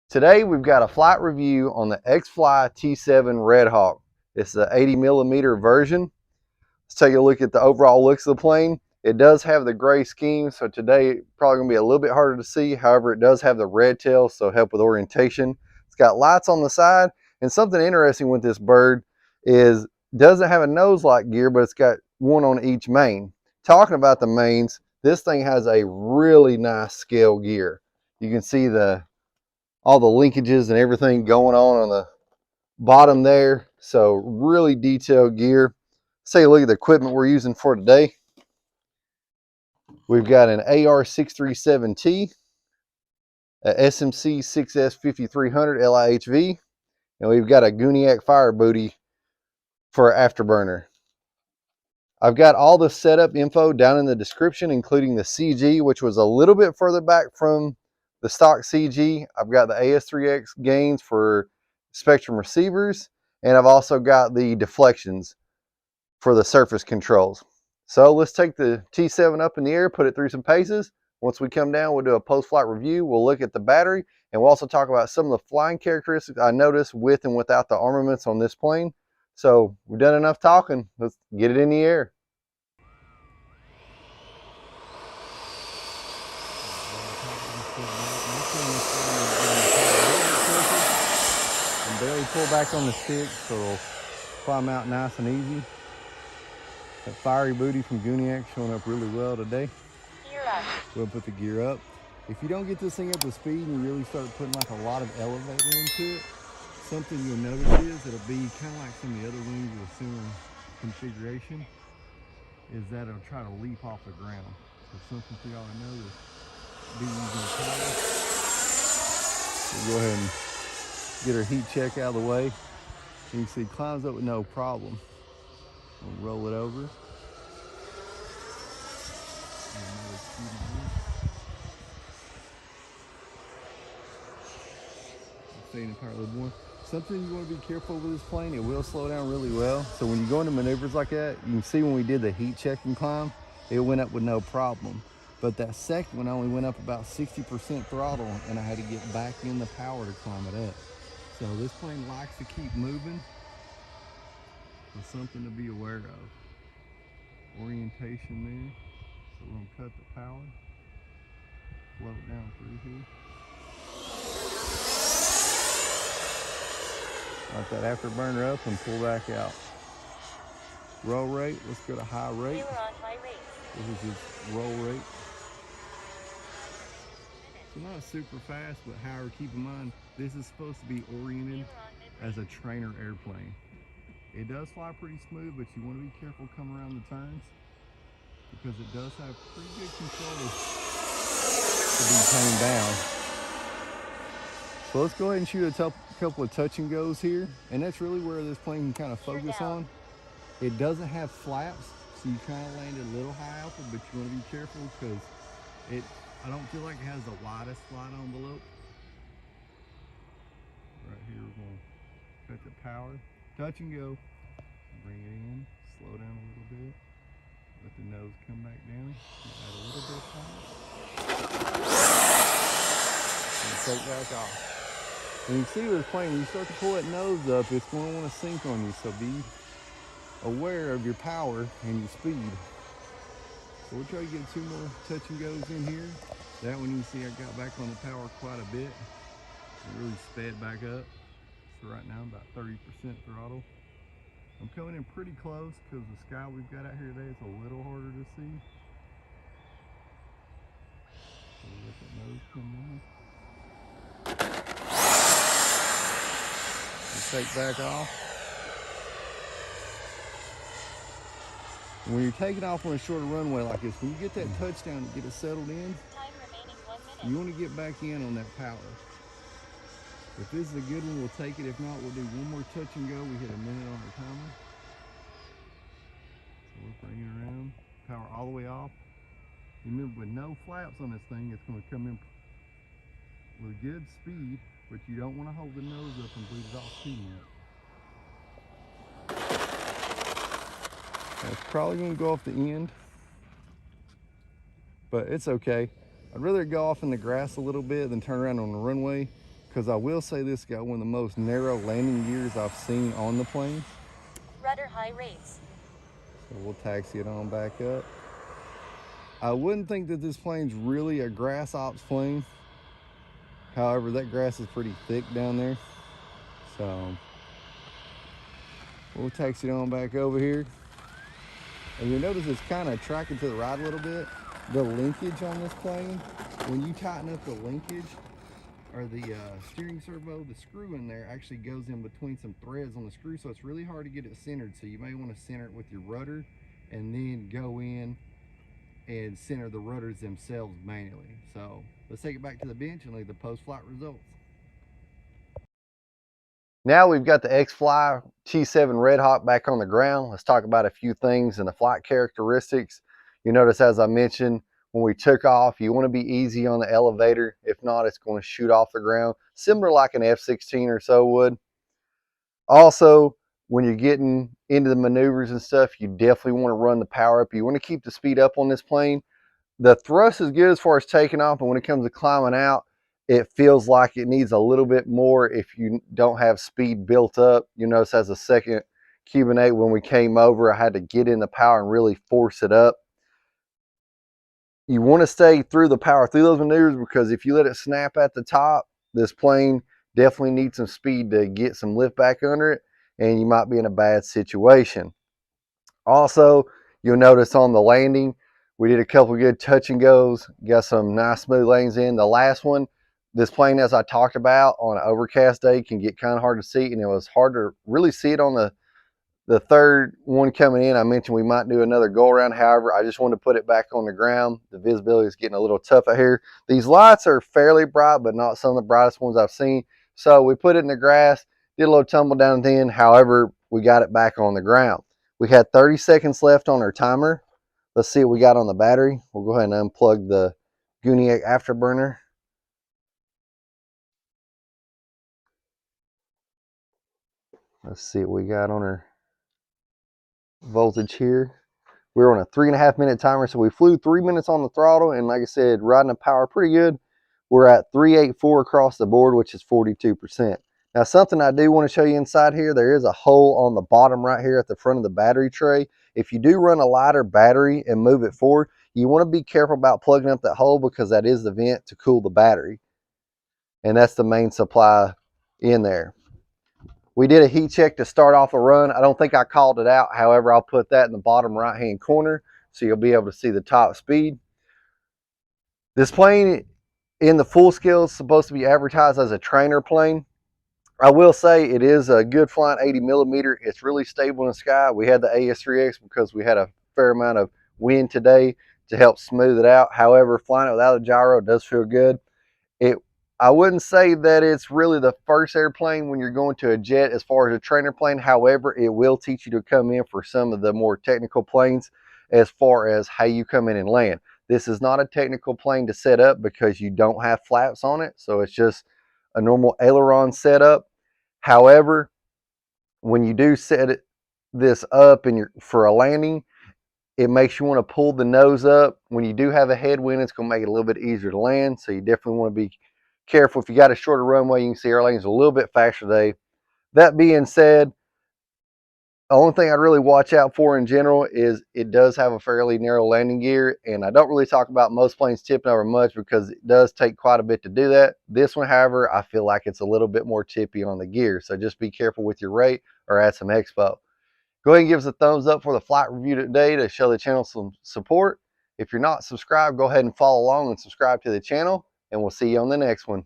Today we've got a flight review on the Xfly T7 Red Hawk. It's the 80mm version. Let's take a look at the overall looks of the plane. It does have the gray scheme, so today probably going to be a little bit harder to see. However, it does have the red tail, so help with orientation. It's got lights on the side, and something interesting with this bird is it doesn't have a nose light gear, but it's got one on each main. Talking about the mains, this thing has a really nice scale gear. You can see all the linkages and everything going on the bottom there. So really detailed gear. Let's take a look at the equipment we're using for today. We've got an AR637T, a SMC 6S5300 LiHV, and we've got a Guniac fire booty for afterburner. I've got all the setup info down in the description, including the CG, which was a little bit further back from the stock CG. I've got the AS3X Gains for spectrum receivers, and I've also got the deflections for the surface controls. So let's take the T7 up in the air, put it through some paces. Once we come down, we'll do a post-flight review. We'll look at the battery, and we'll also talk about some of the flying characteristics I noticed with and without the armaments on this plane. So we've done enough talking. Let's get it in the air. And barely pull back on the stick, so it'll climb out nice and easy. That fiery booty from Guniac showing up really well today. We'll put the gear up. If you don't get this thing up to speed and you really start putting like a lot of elevator into it, something you'll notice is it'll be kind of like some of the other wings with a similar configuration, is that it'll try to leap off the ground. So something for y'all to know is be using the power. We'll go ahead and get our heat check out of the way. And you see it climbs up with no problem. We'll roll it over. Stay in the power a little more. Something you want to be careful with this plane, it will slow down really well. So when you go into maneuvers like that, you can see when we did the heat check and climb, it went up with no problem. But that second one only went up about 60% throttle, and I had to get back in the power to climb it up. So this plane likes to keep moving. So something to be aware of. Orientation there. So we're going to cut the power, float down through here. Let that afterburner up and pull back out. Roll rate, let's go to high rate. This is just roll rate. So not super fast, but however, keep in mind, this is supposed to be oriented as a trainer airplane. It does fly pretty smooth, but you want to be careful coming around the turns because it does have pretty good control to be tamed down. So let's go ahead and shoot a couple of touch and goes here, and that's really where this plane can kind of focus on. It doesn't have flaps, so you kind of landed a little high alpha, but you want to be careful because I don't feel like it has the widest flight envelope. Right here, we're going to cut the power, touch and go, bring it in, slow down a little bit, let the nose come back down, add a little bit of power, and take back off. And you can see with this plane, when you start to pull that nose up, it's going to want to sink on you, so be aware of your power and your speed. So we'll try to get 2 more touch and goes in here. That one you can see I got back on the power quite a bit. It really sped back up. So right now about 30% throttle. I'm coming in pretty close because the sky we've got out here today is a little harder to see. So we'll let that nose come in. Take back off. And when you're taking off on a shorter runway like this, when you get that touchdown and get it settled in, you want to get back in on that power. If this is a good one, we'll take it. If not, we'll do 1 more touch and go. We hit a minute on the timer. So we'll bring it around, power all the way off. Remember, with no flaps on this thing, it's going to come in with good speed, but you don't want to hold the nose up and bleed it off too much. That's probably going to go off the end, but it's okay. I'd rather go off in the grass a little bit than turn around on the runway because I will say this got one of the most narrow landing gears I've seen on the plane. Rudder high rates. So we'll taxi it on back up. I wouldn't think that this plane's really a grass ops plane. However, that grass is pretty thick down there. So we'll taxi it on back over here. And you'll notice it's kind of tracking to the right a little bit. The linkage on this plane, when you tighten up the linkage, or the steering servo, the screw in there actually goes in between some threads on the screw, so it's really hard to get it centered. So you may want to center it with your rudder and then go in and center the rudders themselves manually. So let's take it back to the bench and leave the post-flight results. Now we've got the Xfly T7 Red Hawk back on the ground. Let's talk about a few things in the flight characteristics. You notice, as I mentioned, when we took off, you want to be easy on the elevator. If not, it's going to shoot off the ground, similar like an F-16 or so would. Also, when you're getting into the maneuvers and stuff, you definitely want to run the power up. You want to keep the speed up on this plane. The thrust is good as far as taking off, but when it comes to climbing out, it feels like it needs a little bit more if you don't have speed built up. You notice as a second Cuban 8, when we came over, I had to get in the power and really force it up. You want to stay through the power through those maneuvers, because if you let it snap at the top, this plane definitely needs some speed to get some lift back under it, and you might be in a bad situation. Also, you'll notice on the landing, we did a couple good touch and goes, got some nice smooth lanes in. The last one, this plane, as I talked about, on an overcast day can get kind of hard to see, and it was hard to really see it on the third one coming in. I mentioned we might do another go around. However, I just wanted to put it back on the ground. The visibility is getting a little tough out here. These lights are fairly bright, but not some of the brightest ones I've seen. So we put it in the grass, did a little tumble down then. However, we got it back on the ground. We had 30 seconds left on our timer. Let's see what we got on the battery. We'll go ahead and unplug the Guniac afterburner. Let's see what we got on our voltage here. We're on a 3.5 minute timer, so we flew 3 minutes on the throttle, and like I said, riding the power pretty good. We're at 384 across the board, which is 42%. Now, something I do want to show you inside here, there is a hole on the bottom right here at the front of the battery tray. If you do run a lighter battery and move it forward, you want to be careful about plugging up that hole, because that is the vent to cool the battery, and that's the main supply in there. We did a heat check to start off a run. I don't think I called it out. However, I'll put that in the bottom right-hand corner so you'll be able to see the top speed. This plane in the full scale is supposed to be advertised as a trainer plane. I will say it is a good flying 80 millimeter. It's really stable in the sky. We had the AS3X because we had a fair amount of wind today to help smooth it out. However, flying it without a gyro does feel good. I wouldn't say that it's really the first airplane when you're going to a jet as far as a trainer plane. However, it will teach you to come in for some of the more technical planes as far as how you come in and land. This is not a technical plane to set up because you don't have flaps on it. So it's just a normal aileron setup. However, when you do set this up for a landing, it makes you want to pull the nose up. When you do have a headwind, it's going to make it a little bit easier to land. So you definitely want to be careful. If you got a shorter runway, you can see our lanes a little bit faster today. That being said, the only thing I'd really watch out for in general is it does have a fairly narrow landing gear, and I don't really talk about most planes tipping over much because it does take quite a bit to do that. This one, however, I feel like it's a little bit more tippy on the gear, so just be careful with your rate or add some expo. Go ahead and give us a thumbs up for the flight review today to show the channel some support. If you're not subscribed, go ahead and follow along and subscribe to the channel, and we'll see you on the next one.